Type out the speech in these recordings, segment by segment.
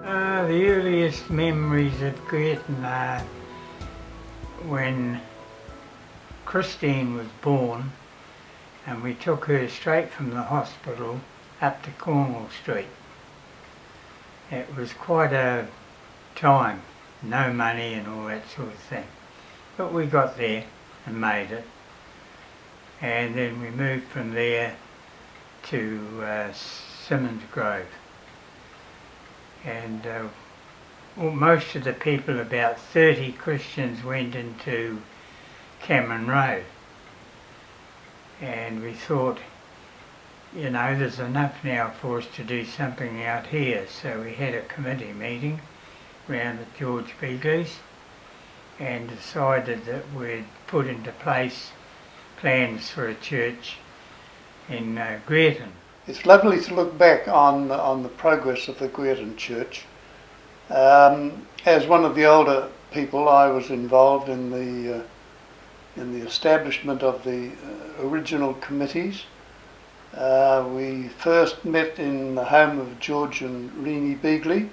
The earliest memories of Girton are when Christine was born and we took her straight from the hospital up to Cornwall Street. It was quite a time, no money and all that sort of thing, but we got there and made it, and then we moved from there to Simmons Grove, and most of the people, about 30 Christians, went into Cameron Road, and we thought, you know, there's enough now for us to do something out here, so we had a committee meeting round at George Beadley's and decided that we'd put into place plans for a church in Girton. It's lovely to look back on the progress of the Girton Church. As one of the older people, I was involved in the establishment of the original committees. We first met in the home of George and Renee Beadley.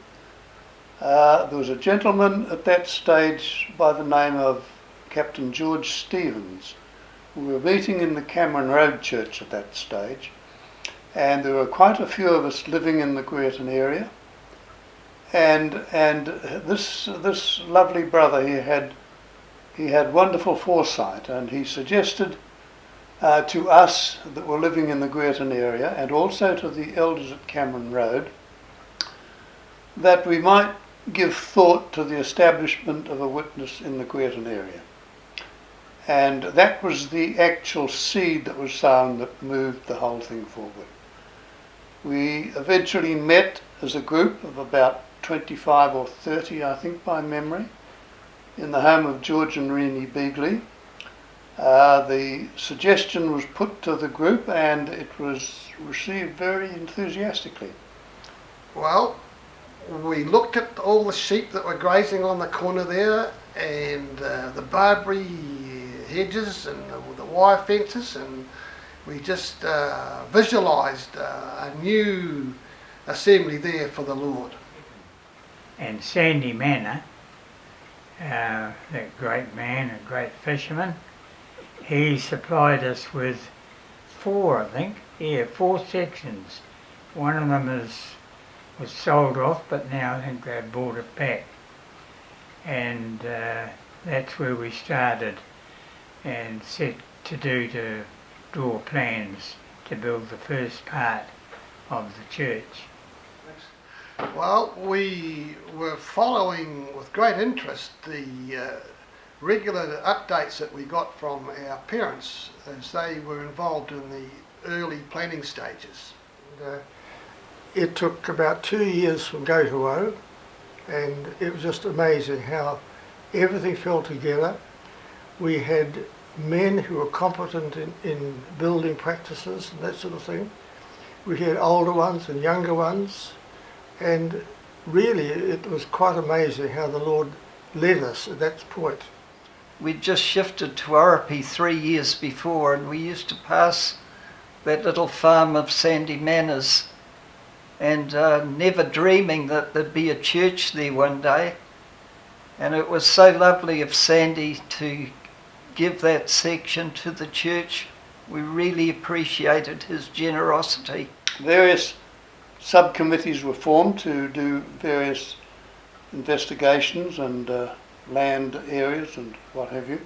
There was a gentleman at that stage by the name of Captain George Stevens. We were meeting in the Cameron Road Church at that stage, and there were quite a few of us living in the Girton area. And this lovely brother, he had wonderful foresight, and he suggested to us that were living in the Girton area, and also to the elders at Cameron Road, that we might give thought to the establishment of a witness in the Girton area. And that was the actual seed that was sown that moved the whole thing forward. We eventually met as a group of about 25 or 30, I think, by memory, in the home of George and Renee Beadley. The suggestion was put to the group and it was received very enthusiastically. Well, we looked at all the sheep that were grazing on the corner there, and the barberry hedges and the wire fences, and we just visualised a new assembly there for the Lord. And Sandy Manor, that great man, a great fisherman, he supplied us with 4 sections. One of them was sold off, but now I think they've bought it back. And that's where we started and set to draw plans to build the first part of the church. Well, we were following with great interest the regular updates that we got from our parents as they were involved in the early planning stages. It took about 2 years from go to woe, and it was just amazing how everything fell together. We had men who were competent in building practices and that sort of thing. We had older ones and younger ones, and really it was quite amazing how the Lord led us at that point. We'd just shifted to Oropi 3 years before, and we used to pass that little farm of Sandy Manors, and never dreaming that there'd be a church there one day. And it was so lovely of Sandy to give that section to the church. We really appreciated his generosity. Various subcommittees were formed to do various investigations and land areas and what have you.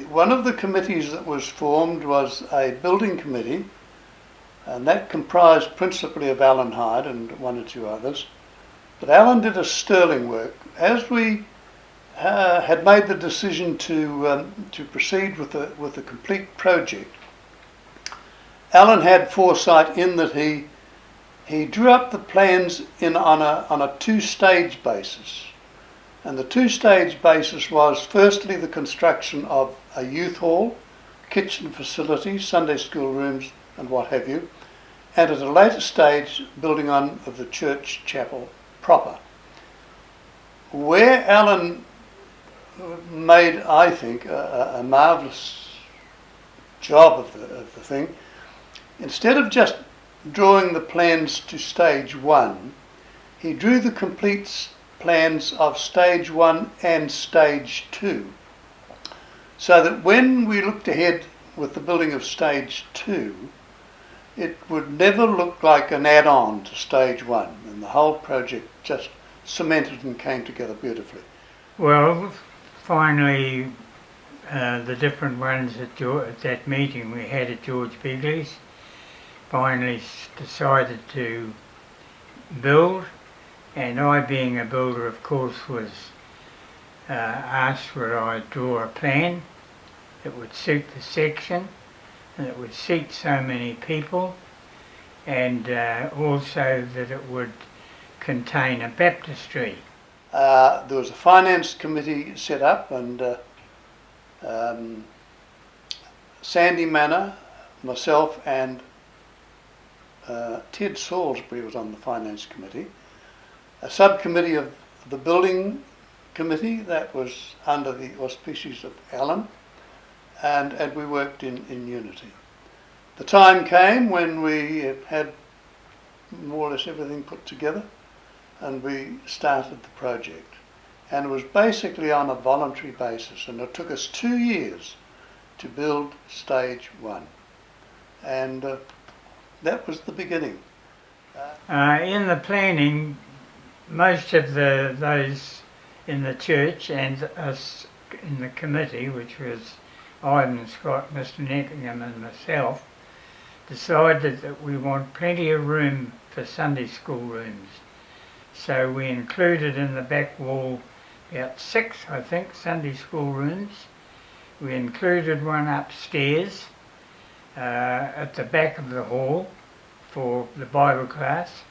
One of the committees that was formed was a building committee, and that comprised principally of Alan Hyde and 1 or 2 others. But Alan did a sterling work. As we had made the decision to proceed with the complete project, Alan had foresight in that he drew up the plans on a 2-stage basis. And the 2-stage basis was firstly the construction of a youth hall, kitchen facilities, Sunday school rooms and what have you, and at a later stage building on of the church chapel proper. Where Alan made, I think, a marvellous job of the thing, instead of just drawing the plans to stage 1, he drew the complete plans of stage 1 and stage 2, so that when we looked ahead with the building of stage 2, it would never look like an add-on to stage 1, and the whole project just cemented and came together beautifully. Well, finally, the different ones at that meeting we had at George Beadley's finally decided to build, and I, being a builder, of course, was asked would I draw a plan that would suit the section and it would seat so many people, and also that it would contain a baptistry. There was a finance committee set up, and Sandy Manor, myself, and Ted Salisbury was on the finance committee. A subcommittee of the building committee that was under the auspices of Alan, and we worked in unity. The time came when we had more or less everything put together, and we started the project. And it was basically on a voluntary basis, and it took us 2 years to build stage 1. And that was the beginning. In the planning, most of those in the church and us in the committee, which was Ivan Scott, Mr. Nettingham and myself, decided that we want plenty of room for Sunday school rooms. So we included in the back wall about 6, I think, Sunday school rooms. We included one upstairs at the back of the hall for the Bible class,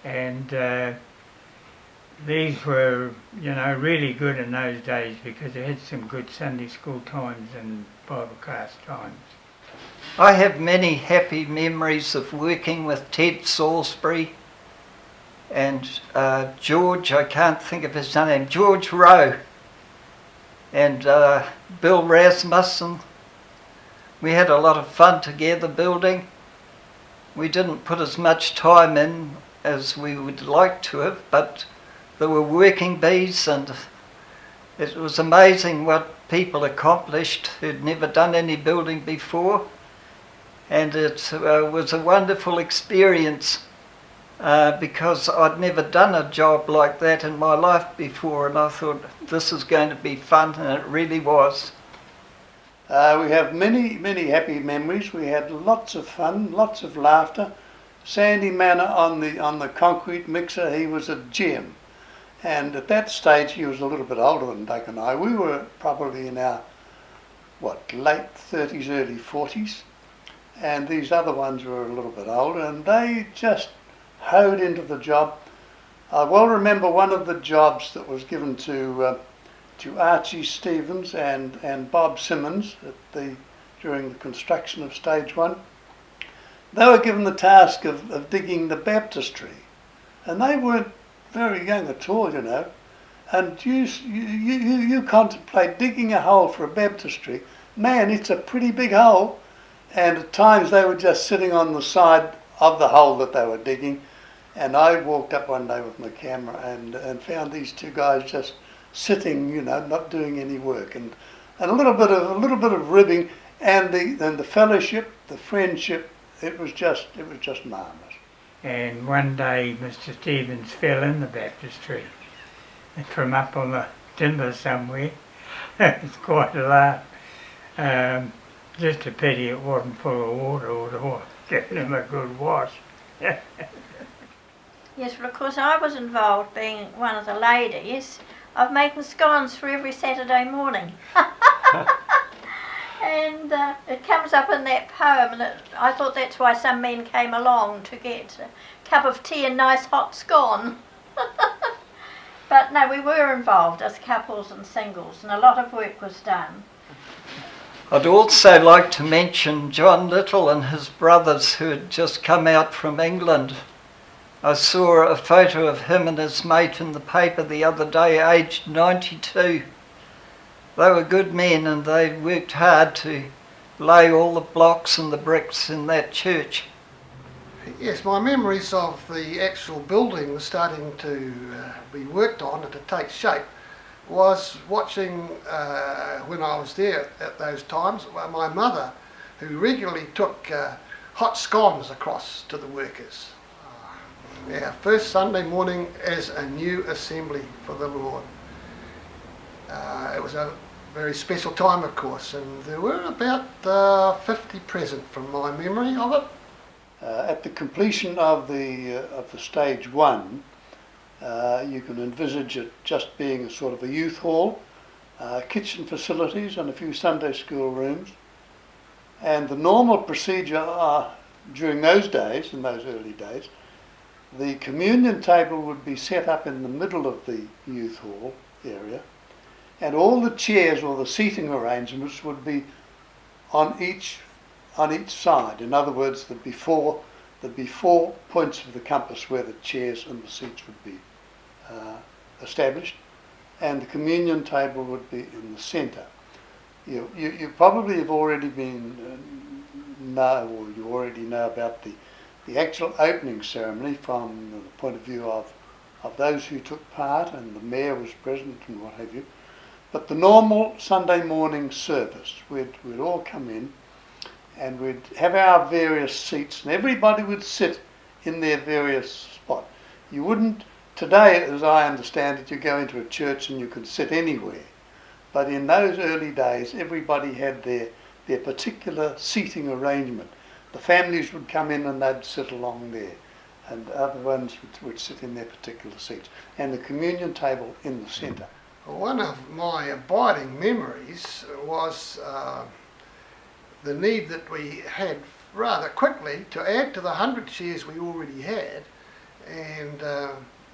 and these were, really good in those days because they had some good Sunday school times and Bible class times. I have many happy memories of working with Ted Salisbury and George, I can't think of his name, George Rowe, and Bill Rasmussen. We had a lot of fun together building. We didn't put as much time in as we would like to have, but there were working bees, and it was amazing what people accomplished who'd never done any building before. And it was a wonderful experience because I'd never done a job like that in my life before, and I thought this is going to be fun, and it really was. We have many, many happy memories. We had lots of fun, lots of laughter. Sandy Manor on the concrete mixer, he was a gem. And at that stage, he was a little bit older than Doug and I. We were probably in our, late 30s, early 40s. And these other ones were a little bit older, and they just hoed into the job. I well remember one of the jobs that was given to Archie Stevens and Bob Simmons during the construction of stage 1. They were given the task of digging the baptistry, and they weren't very young at all, And you contemplate digging a hole for a baptistry. Man, it's a pretty big hole. And at times they were just sitting on the side of the hole that they were digging. And I walked up one day with my camera and found these two guys just sitting, not doing any work. And a little bit of ribbing, and the fellowship, the friendship, it was just marvellous. And one day Mr. Stevens fell in the baptistry from up on the timber somewhere. It's quite a laugh. Just a pity it wasn't full of water or giving him a good wash. Yes, well, of course, I was involved, being one of the ladies, of making scones for every Saturday morning. And it comes up in that poem, and I thought that's why some men came along to get a cup of tea and nice hot scone. But no, we were involved as couples and singles, and a lot of work was done. I'd also like to mention John Little and his brothers who had just come out from England. I saw a photo of him and his mate in the paper the other day, aged 92. They were good men, and they worked hard to lay all the blocks and the bricks in that church. Yes, my memories of the actual building was starting to be worked on and to take shape was watching, when I was there at those times, my mother, who regularly took hot scones across to the workers. Our first Sunday morning as a new assembly for the Lord. It was a very special time, of course, and there were about 50 present from my memory of it. At the completion of the stage one, you can envisage it just being a sort of a youth hall, kitchen facilities and a few Sunday school rooms. And the normal procedure during those days, in those early days, the communion table would be set up in the middle of the youth hall area, and all the chairs or the seating arrangements would be on each side. In other words, there'd be four points of the compass where the chairs and the seats would be established, and the communion table would be in the centre. You probably have already you already know about the actual opening ceremony from the point of view of those who took part, and the mayor was present and what have you. But the normal Sunday morning service, we'd all come in and we'd have our various seats, and everybody would sit in their various spot. You wouldn't, today as I understand it, you go into a church and you can sit anywhere. But in those early days, everybody had their particular seating arrangement. The families would come in and they'd sit along there, and other ones would sit in their particular seats, and the communion table in the centre. One of my abiding memories was the need that we had rather quickly to add to the 100 chairs we already had, and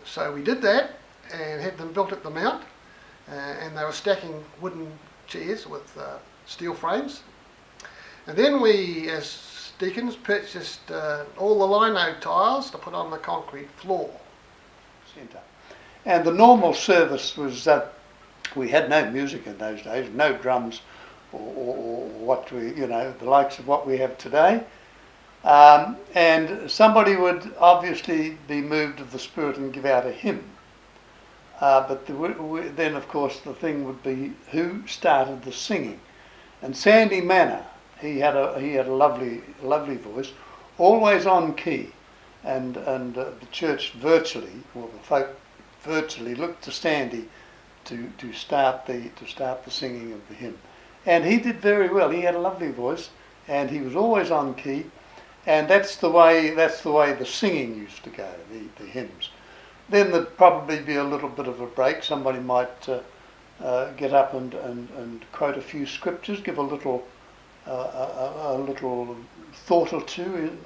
so we did that and had them built at the Mount, and they were stacking wooden chairs with steel frames. And then we, as deacons, purchased all the lino tiles to put on the concrete floor. Centre. And the normal service was that we had no music in those days, no drums or what we, the likes of what we have today. And somebody would obviously be moved of the Spirit and give out a hymn. But then, of course, the thing would be who started the singing. And Sandy Manor, he had a lovely voice, always on key, and the church virtually, or the folk virtually, looked to Sandy to start the singing of the hymn. And he did very well. He had a lovely voice, and he was always on key, and that's the way the singing used to go, the hymns. Then there'd probably be a little bit of a break. Somebody might get up and quote a few scriptures, give a little thought or two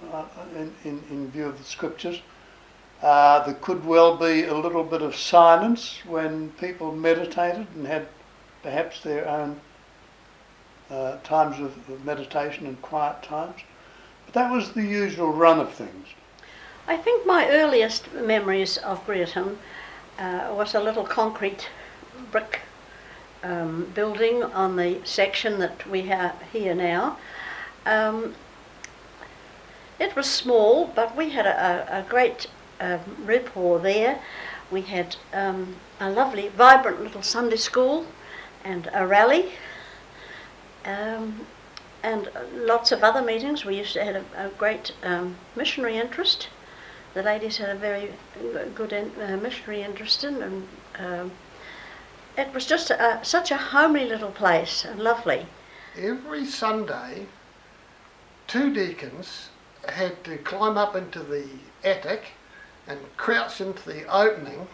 in view of the scriptures. There could well be a little bit of silence when people meditated and had perhaps their own times of meditation and quiet times. But that was the usual run of things. I think my earliest memories of Brereton was a little concrete brick building on the section that we have here now. It was small, but we had a great rapport there. We had a lovely, vibrant little Sunday school and a rally, and lots of other meetings. We used to have a great missionary interest. The ladies had a very good missionary interest in, and it was just such a homely little place and lovely. Every Sunday, 2 deacons had to climb up into the attic and crouch into the opening,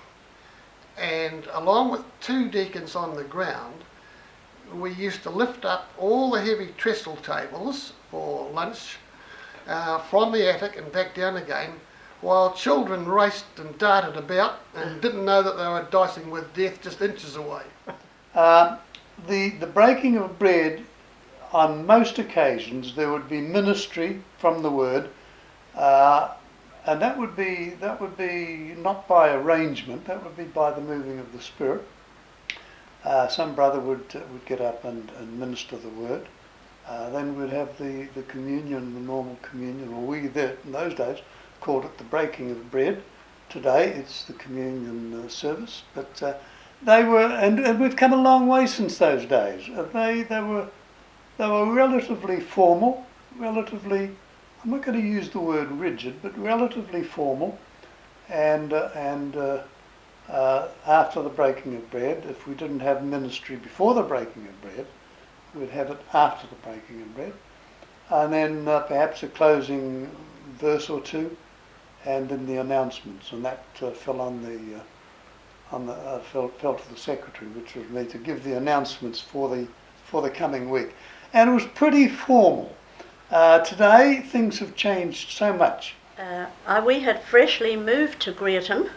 and along with 2 deacons on the ground, we used to lift up all the heavy trestle tables for lunch from the attic and back down again, while children raced and darted about and didn't know that they were dicing with death just inches away. The breaking of bread, on most occasions there would be ministry from the word, and that would be not by arrangement, that would be by the moving of the Spirit. Some brother would get up and minister the word. Then we'd have the communion, the normal communion, or in those days called it the breaking of bread. Today it's the communion service, but they were, and we've come a long way since those days. They were relatively formal, relatively, I'm not going to use the word rigid, but relatively formal, and after the breaking of bread, if we didn't have ministry before the breaking of bread, we'd have it after the breaking of bread, and then perhaps a closing verse or two, and then the announcements, and that fell on the fell to the secretary, which was me, to give the announcements for the coming week, and it was pretty formal. Today things have changed so much. We had freshly moved to Greerton,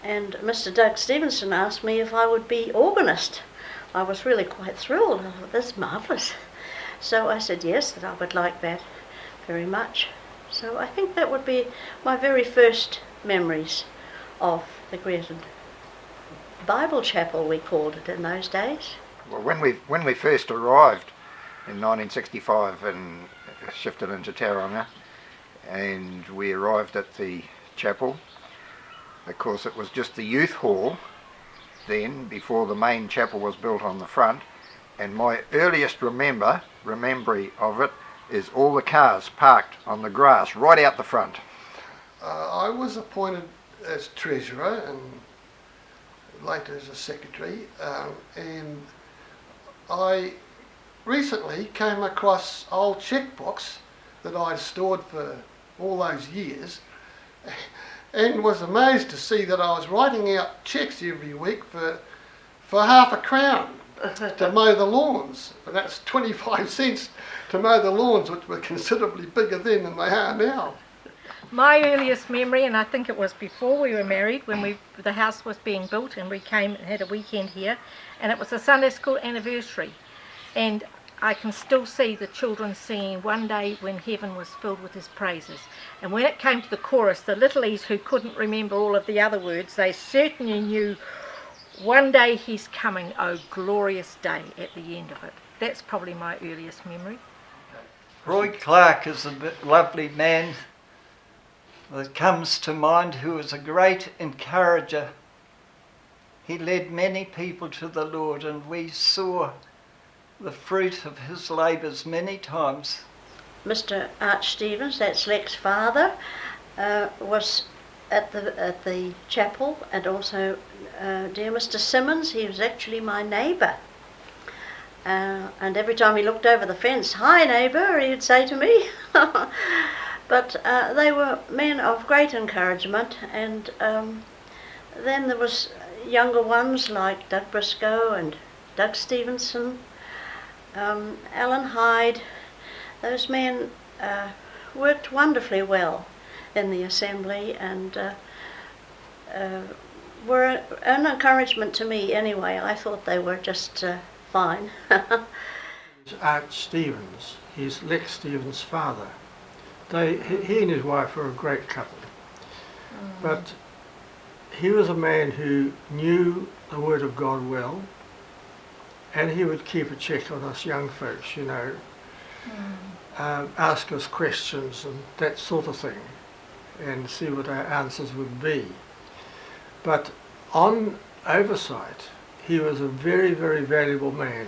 and Mr. Doug Stevenson asked me if I would be organist. I was really quite thrilled. I thought, that's marvellous. So I said yes, that I would like that very much. So I think that would be my very first memories of the Greerton Bible Chapel, we called it in those days. Well, when we first arrived in 1965 and shifted into Tauranga, and we arrived at the chapel, of course it was just the youth hall then, before the main chapel was built on the front, and my earliest memory of it is all the cars parked on the grass right out the front. I was appointed as treasurer and later as a secretary, and I recently came across old checkbooks that I'd stored for all those years, and was amazed to see that I was writing out cheques every week for half a crown to mow the lawns, and that's 25 cents to mow the lawns, which were considerably bigger then than they are now. My earliest memory, and I think it was before we were married, when the house was being built and we came and had a weekend here, and it was a Sunday school anniversary, and I can still see the children singing "One Day When Heaven Was Filled With His Praises," and when it came to the chorus, the littlies who couldn't remember all of the other words, they certainly knew "One day he's coming, oh glorious day" at the end of it. That's probably my earliest memory. Roy Clark is a lovely man that comes to mind, who was a great encourager. He led many people to the Lord, and we saw the fruit of his labours many times. Mr. Arch Stevens, that's Lex's father, was at the chapel, and also dear Mr. Simmons, he was actually my neighbour. And every time he looked over the fence, "Hi neighbour," he'd say to me. But they were men of great encouragement, and then there was younger ones like Doug Briscoe and Doug Stevenson, Alan Hyde. Those men worked wonderfully well in the assembly, and were an encouragement to me anyway. I thought they were just fine. Arch Stevens, he's Lex Stevens' father. He and his wife were a great couple. But he was a man who knew the Word of God well, and he would keep a check on us young folks, you know, ask us questions and that sort of thing, and see what our answers would be. But on oversight, he was a very, very valuable man.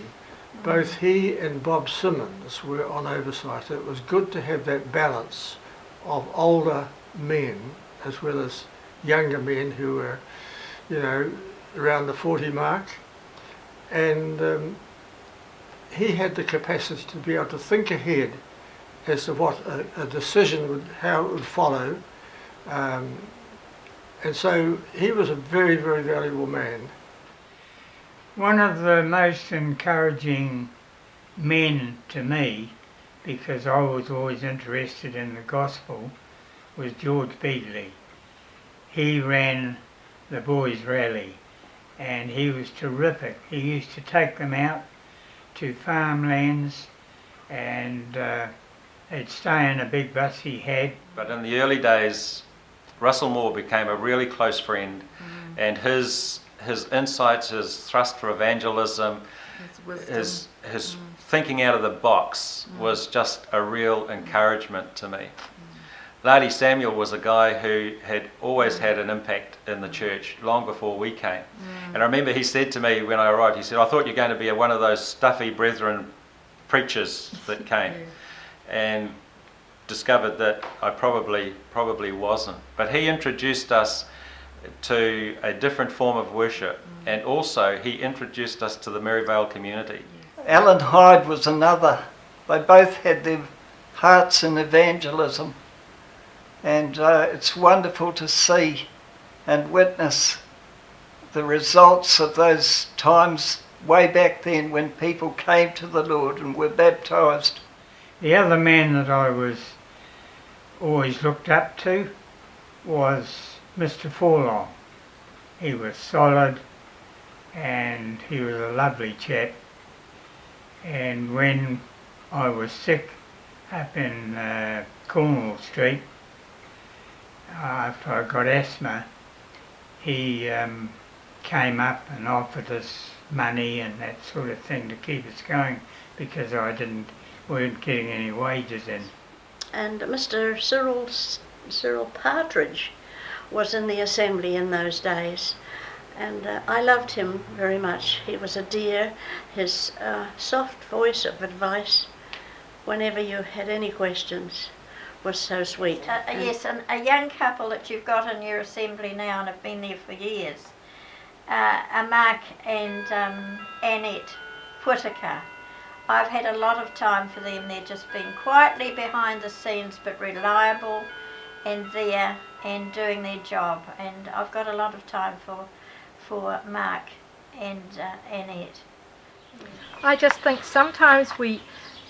Both he and Bob Simmons were on oversight. It was good to have that balance of older men as well as younger men who were, you know, around the 40 mark. And he had the capacity to be able to think ahead as to what a decision would, how it would follow. And so he was a very, very valuable man. One of the most encouraging men to me, because I was always interested in the gospel, was George Beadley. He ran the boys' rally, and he was terrific. He used to take them out to farmlands, and they'd stay in a big bus he had. But in the early days, Russell Moore became a really close friend, and his insights, his thrust for evangelism, his thinking out of the box was just a real encouragement to me. Lardy Samuel was a guy who had always had an impact in the church long before we came. And I remember he said to me when I arrived, he said, I thought you're going to be one of those stuffy brethren preachers that came. And discovered that I probably wasn't. But he introduced us to a different form of worship, and also he introduced us to the Maryvale community. Alan Hyde was another. They both had their hearts in evangelism, and it's wonderful to see and witness the results of those times way back then when people came to the Lord and were baptised. The other man that I was always looked up to was Mr. Fulong. He was solid and he was a lovely chap. And when I was sick up in Cornwall Street, after I got asthma, he came up and offered us money and that sort of thing to keep us going, because weren't getting any wages in. And Mr. Cyril Partridge was in the assembly in those days, and I loved him very much. He was a dear. His soft voice of advice whenever you had any questions was so sweet. Yes, and a young couple that you've got in your assembly now and have been there for years, are Mark and Annette Whitaker. I've had a lot of time for them. They've just been quietly behind the scenes but reliable and there and doing their job, and I've got a lot of time for Mark and Annette. I just think sometimes we,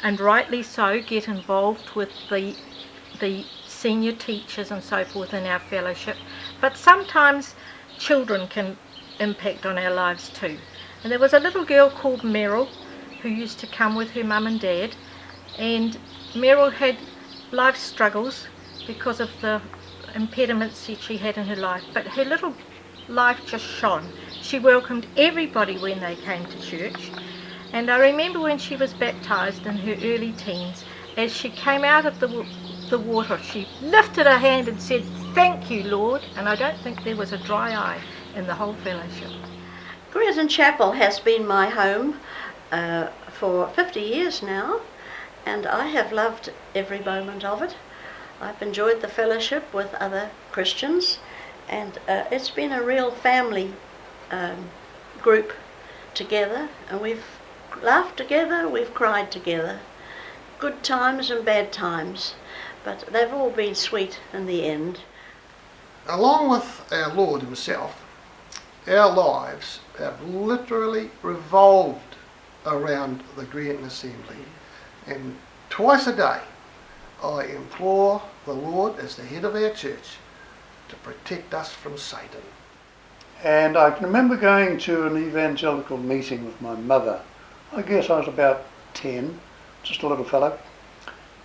and rightly so, get involved with the senior teachers and so forth in our fellowship, but sometimes children can impact on our lives too. And there was a little girl called Meryl who used to come with her mum and dad, and Meryl had life struggles because of the impediments that she had in her life, but her little life just shone. She welcomed everybody when they came to church, and I remember when she was baptised in her early teens, as she came out of the water, she lifted her hand and said, "Thank you, Lord," and I don't think there was a dry eye in the whole fellowship. Greerton Chapel has been my home for 50 years now, and I have loved every moment of it. I've enjoyed the fellowship with other Christians, and it's been a real family group together, and we've laughed together, we've cried together, good times and bad times, but they've all been sweet in the end. Along with our Lord himself, our lives have literally revolved around the Greerton Assembly, and twice a day I implore the Lord as the head of our church to protect us from Satan. And I can remember going to an evangelical meeting with my mother. I guess I was about 10, just a little fellow.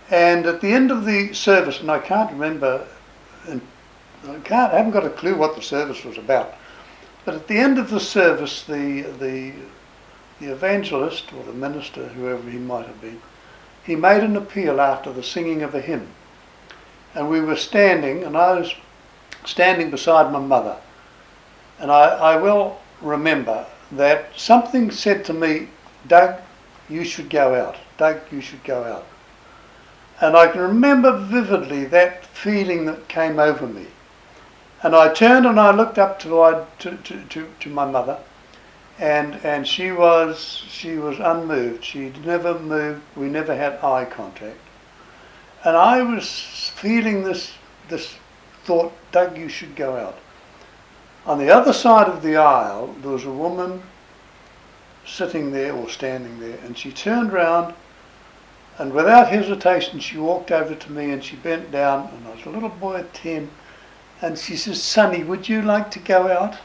And at the end of the service, and I can't remember, and I haven't got a clue what the service was about, but at the end of the service, the evangelist or the minister, whoever he might have been, he made an appeal after the singing of a hymn. And we were standing, and I was standing beside my mother. And I will remember that something said to me, "Doug, you should go out. Doug, you should go out." And I can remember vividly that feeling that came over me. And I turned and I looked up to my mother, and she was unmoved. She never moved. We never had eye contact. And I was feeling this thought, "Doug, you should go out." On the other side of the aisle, there was a woman sitting there or standing there, and she turned round, and without hesitation she walked over to me and she bent down, and I was a little boy at 10, and she says, "Sonny, would you like to go out?"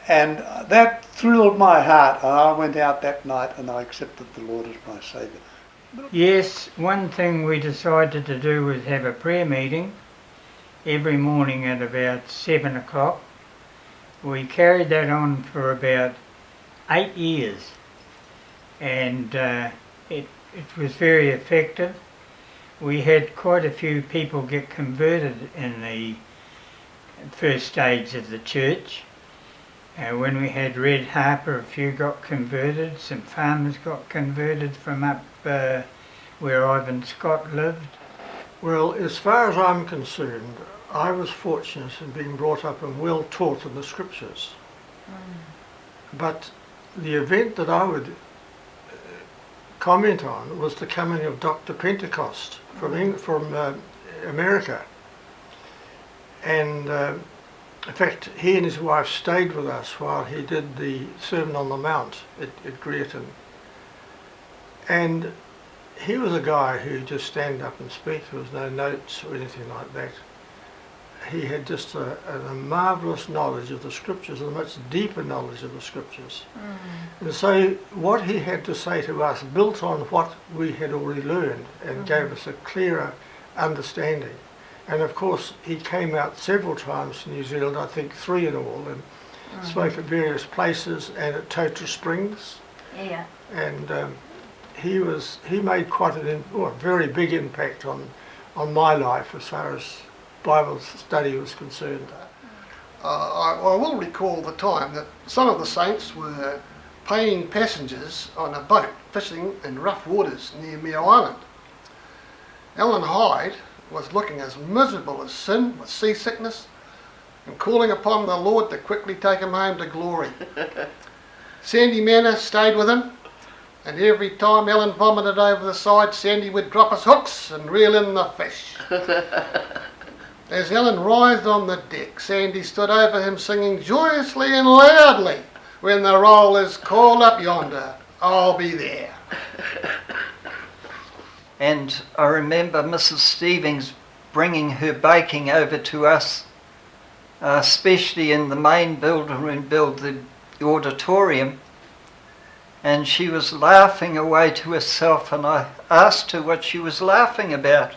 And that thrilled my heart, and I went out that night and I accepted the Lord as my Saviour. Yes, one thing we decided to do was have a prayer meeting every morning at about 7 o'clock. We carried that on for about 8 years, and it was very effective. we had quite a few people get converted in the first stage of the church. When we had Red Harper, a few got converted, some farmers got converted from up where Ivan Scott lived. Well, as far as I'm concerned, I was fortunate in being brought up and well taught in the scriptures. But the event that I would comment on was the coming of Dr. Pentecost from America. And in fact, he and his wife stayed with us while he did the Sermon on the Mount at Greaton. And he was a guy who just stand up and speak. There was no notes or anything like that. He had just a marvellous knowledge of the scriptures, a much deeper knowledge of the scriptures. And so what he had to say to us built on what we had already learned and gave us a clearer understanding. And of course he came out several times to New Zealand, I think 3 in all, and spoke at various places and at Tota Springs. Yeah. And he made quite a very big impact on my life as far as Bible study was concerned. I will recall the time that some of the saints were paying passengers on a boat fishing in rough waters near Mare Island. Ellen Hyde was looking as miserable as sin with seasickness and calling upon the Lord to quickly take him home to glory. Sandy Manor stayed with him, and every time Ellen vomited over the side, Sandy would drop his hooks and reel in the fish. As Ellen writhed on the deck, Sandy stood over him singing joyously and loudly, "When the roll is called up yonder, I'll be there." And I remember Mrs. Stevens bringing her baking over to us, especially in the main building room, the auditorium. And she was laughing away to herself, and I asked her what she was laughing about.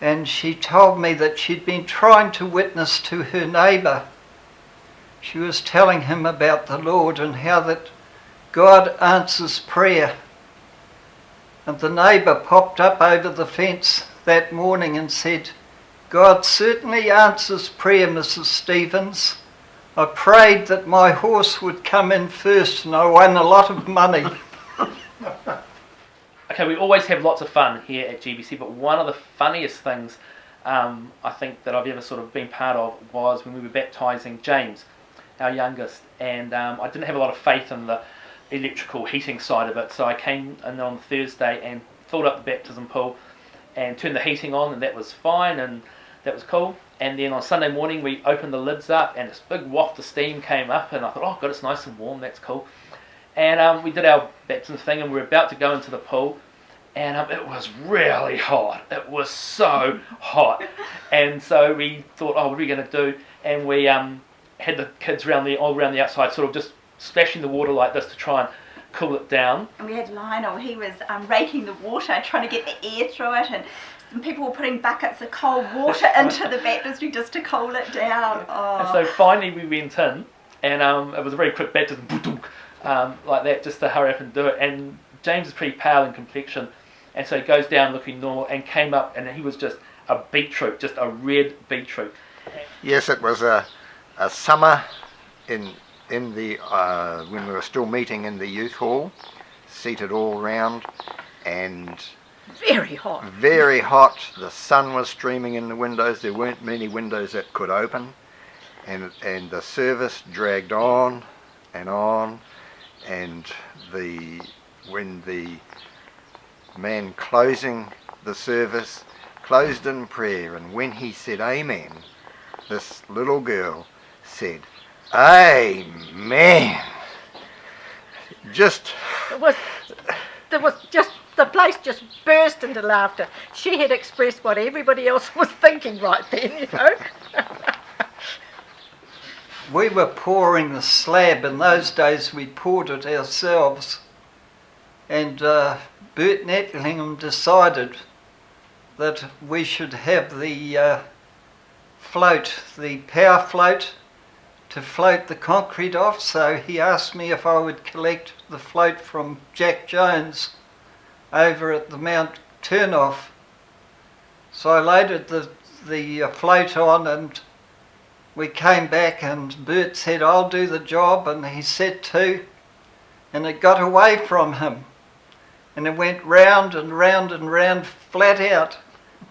And she told me that she'd been trying to witness to her neighbour. She was telling him about the Lord and how that God answers prayer. And the neighbour popped up over the fence that morning and said, "God certainly answers prayer, Mrs. Stevens. I prayed that my horse would come in first and I won a lot of money." Okay, we always have lots of fun here at GBC, but one of the funniest things I think that I've ever sort of been part of was when we were baptising James, our youngest, and I didn't have a lot of faith in the electrical heating side of it, so I came in on Thursday and filled up the baptism pool and turned the heating on, and that was fine and that was cool. And then on Sunday morning we opened the lids up and this big waft of steam came up, and I thought, oh god, it's nice and warm, that's cool. And we did our baptism thing and we were about to go into the pool, and it was really hot. It was so hot. And so we thought, oh, what are we going to do? And we had the kids all around the outside sort of just splashing the water like this to try and cool it down. And we had Lionel, he was raking the water, trying to get the air through it, and some people were putting buckets of cold water into the baptistry just to cool it down. Oh. And so finally we went in, and it was a very quick baptism, like that, just to hurry up and do it. And James is pretty pale in complexion, and so he goes down looking normal and came up, and he was just a beetroot, just a red beetroot. Yes, it was a summer in the when we were still meeting in the youth hall, seated all round, and Very hot. very hot. The sun was streaming in the windows. There weren't many windows that could open, and the service dragged on, and when the man closing the service closed in prayer, and when he said amen, this little girl said, "Amen." The place just burst into laughter. She had expressed what everybody else was thinking right then, you know. We were pouring the slab. In those days we poured it ourselves. And Bert Nettlingham decided that we should have the float, the power float, to float the concrete off. So he asked me if I would collect the float from Jack Jones over at the Mount turn off. So I loaded the float on, and we came back, and Bert said, "I'll do the job," and he said to, and it got away from him, and it went round and round and round flat out,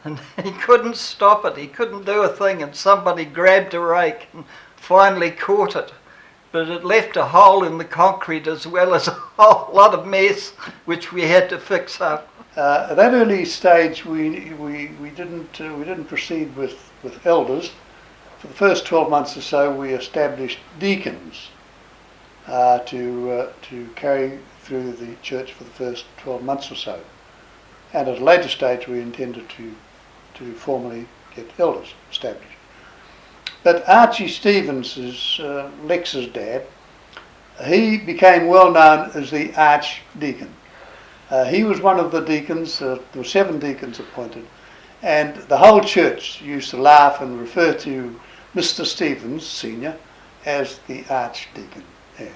and he couldn't stop it, he couldn't do a thing, and somebody grabbed a rake and finally caught it. But it left a hole in the concrete as well as a whole lot of mess which we had to fix up. At that early stage, we didn't proceed with elders. For the first 12 months or so, we established deacons to carry through the church for the first 12 months or so. And at a later stage, we intended to formally get elders established. But Archie Stevens is Lex's dad. He became well known as the archdeacon. He was one of the deacons. There were 7 deacons appointed, and the whole church used to laugh and refer to Mr. Stevens, Senior, as the archdeacon. Yeah.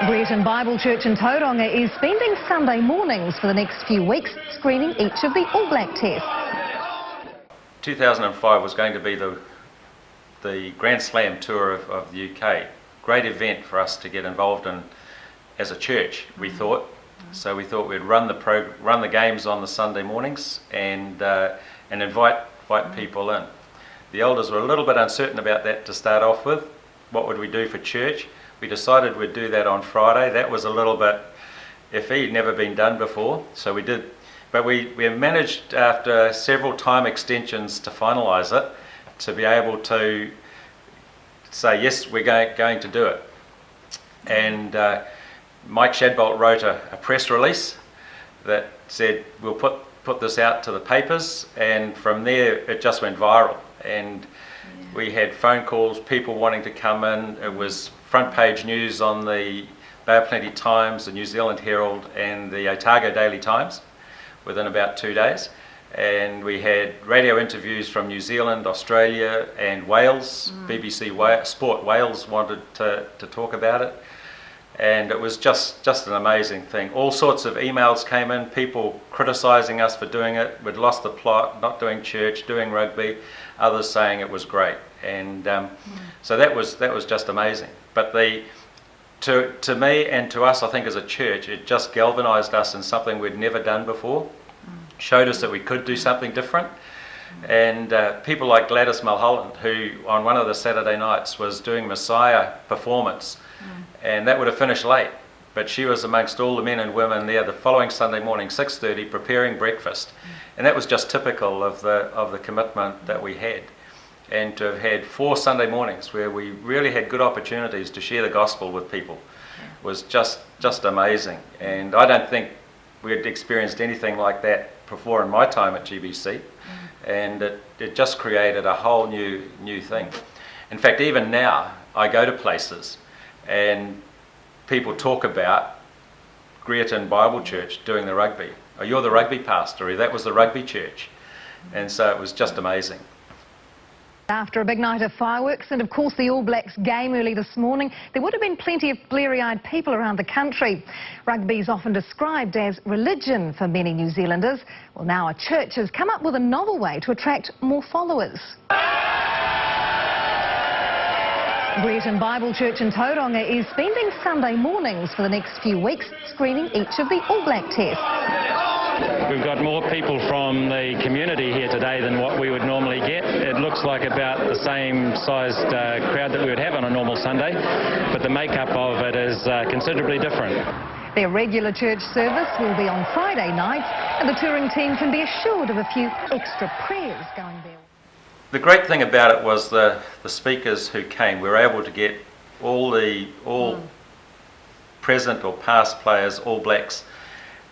Brereton Bible Church in Tauranga is spending Sunday mornings for the next few weeks screening each of the All Black tests. 2005 was going to be the Grand Slam tour of the UK. Great event for us to get involved in as a church, we thought. So we thought we'd run the games on the Sunday mornings and invite people in. The elders were a little bit uncertain about that to start off with. What would we do for church? We decided we'd do that on Friday. That was a little bit iffy, never been done before, so we did. But we managed, after several time extensions to finalise it, to be able to say, yes, we're going to do it. And Mike Shadbolt wrote a press release that said, we'll put this out to the papers, and from there it just went viral. And we had phone calls, people wanting to come in. It was front page news on the Bay of Plenty Times, the New Zealand Herald and the Otago Daily Times within about 2 days. And we had radio interviews from New Zealand, Australia and Wales. BBC Sport Wales wanted to talk about it. And it was just an amazing thing. All sorts of emails came in, people criticising us for doing it. We'd lost the plot, not doing church, doing rugby. Others saying it was great. And so that was just amazing. But to me and to us, I think as a church, it just galvanised us in something we'd never done before. Showed us that we could do something different. And people like Gladys Mulholland, who on one of the Saturday nights was doing Messiah performance, and that would have finished late, but she was amongst all the men and women there the following Sunday morning, 6:30, preparing breakfast. And that was just typical of the commitment that we had. And to have had 4 Sunday mornings where we really had good opportunities to share the gospel with people was just amazing. And I don't think we'd experienced anything like that before in my time at GBC. And it just created a whole new thing. In fact, even now, I go to places and people talk about Brereton Bible Church doing the rugby. Oh, you're the rugby pastor, or that was the rugby church. And so it was just amazing. After a big night of fireworks and of course the All Blacks game early this morning, there would have been plenty of bleary-eyed people around the country. Rugby is often described as religion for many New Zealanders. Well, now a church has come up with a novel way to attract more followers. Brereton Bible Church in Tauranga is spending Sunday mornings for the next few weeks screening each of the All Black tests. We've got more people from the community here today than what we would normally get. It looks like about the same sized crowd that we would have on a normal Sunday, but the makeup of it is considerably different. Their regular church service will be on Friday night, and the touring team can be assured of a few extra prayers going there. The great thing about it was the speakers who came. We were able to get all present or past players, All Blacks.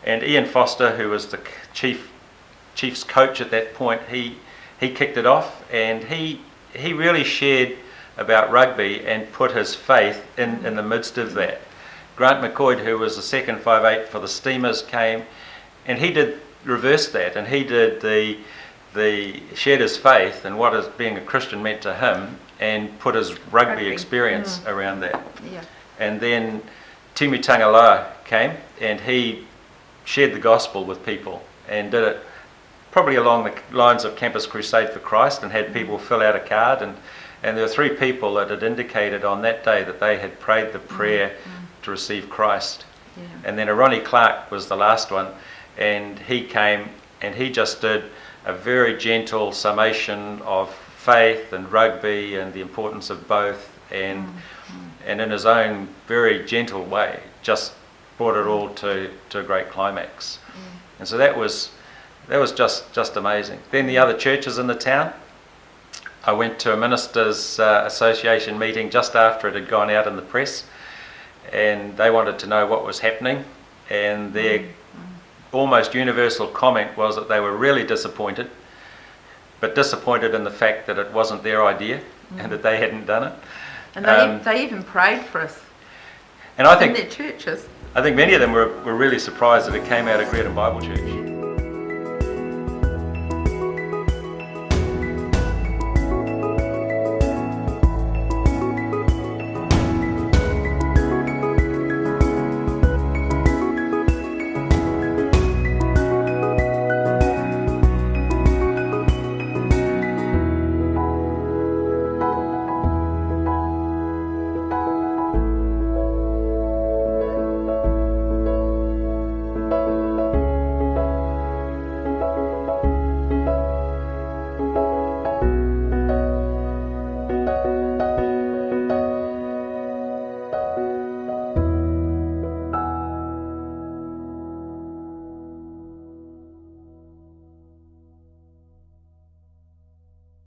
And Ian Foster, who was the Chiefs coach at that point, he kicked it off, and he really shared about rugby and put his faith in the midst of that. Grant McCoy, who was the second 5'8" for the Steamers, came, and he did reverse that, and he did shared his faith and what being a Christian meant to him, and put his rugby experience around that. Yeah. And then Timutanga Loa came, and he shared the gospel with people and did it probably along the lines of Campus Crusade for Christ, and had people fill out a card, and there were 3 people that had indicated on that day that they had prayed the prayer to receive Christ. And then Ronnie Clark was the last one, and he came and he just did a very gentle summation of faith and rugby and the importance of both, and in his own very gentle way just brought it all to a great climax. And so that was just amazing. Then the other churches in the town, I went to a ministers' association meeting just after it had gone out in the press, and they wanted to know what was happening, and their almost universal comment was that they were really disappointed, but disappointed in the fact that it wasn't their idea and that they hadn't done it. And they even prayed for us and I think, in their churches. I think many of them were really surprised that it came out of Greater Bible Church.